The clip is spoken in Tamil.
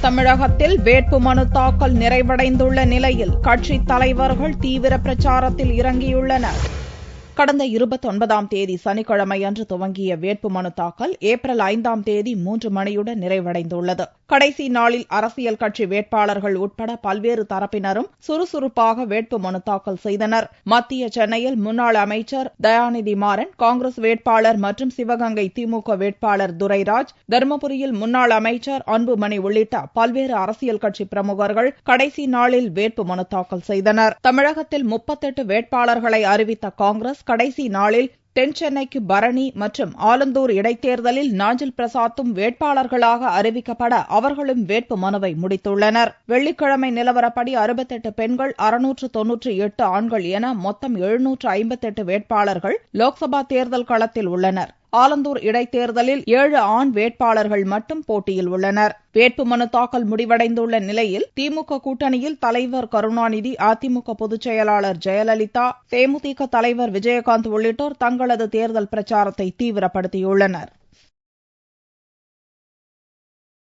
தமிழகத்தில் வேட்புமனு தாக்கல் நிறைவடைந்துள்ள நிலையில் கட்சித் தலைவர்கள் தீவிர பிரச்சாரத்தில் இறங்கியுள்ளனர். கடந்த 29ஆம் தேதி சனிக்கிழமையன்று துவங்கிய வேட்புமனு தாக்கல் ஏப்ரல் 5ஆம் தேதி 3 மணியுடன் நிறைவடைந்துள்ளது. கடைசி நாளில் அரசியல் கட்சி வேட்பாளர்கள் உட்பட பல்வேறு தரப்பினரும் சுறுசுறுப்பாக வேட்புமனு தாக்கல் செய்தனர். மத்திய சென்னையில் முன்னாள் அமைச்சர் தயாநிதி மாறன், காங்கிரஸ் வேட்பாளர் மற்றும் சிவகங்கை திமுக வேட்பாளர் துரைராஜ், தருமபுரியில் முன்னாள் அமைச்சர் அன்புமணி உள்ளிட்ட பல்வேறு அரசியல் கட்சி பிரமுகர்கள் கடைசி நாளில் வேட்புமனு தாக்கல் செய்தனர். தமிழகத்தில் 38 வேட்பாளர்களை அறிவித்த காங்கிரஸ் கடைசி நாளில் தென் சென்னைக்கு பரணி மற்றும் ஆலந்தூர் இடைத்தேர்தலில் நாஞ்சில் பிரசாத்தும் வேட்பாளர்களாக அறிவிக்கப்பட அவர்களும் வேட்பு மனுவை முடித்துள்ளனர். வெள்ளிக்கிழமை நிலவரப்படி 68 பெண்கள், 698 ஆண்கள் என மொத்தம் 758 வேட்பாளர்கள் லோக்சபா தேர்தல் களத்தில் உள்ளனர். ஆலந்தூர் இடைத்தேர்தலில் 7 ஆண் வேட்பாளர்கள் மட்டும் போட்டியில் உள்ளனர். வேட்புமனு தாக்கல் முடிவடைந்துள்ள நிலையில் திமுக கூட்டணியில் தலைவர் கருணாநிதி, அதிமுக பொதுச் செயலாளர் ஜெயலலிதா, தேமுதிக தலைவர் விஜயகாந்த் உள்ளிட்டோர் தங்களது தேர்தல் பிரச்சாரத்தை தீவிரப்படுத்தியுள்ளனர்.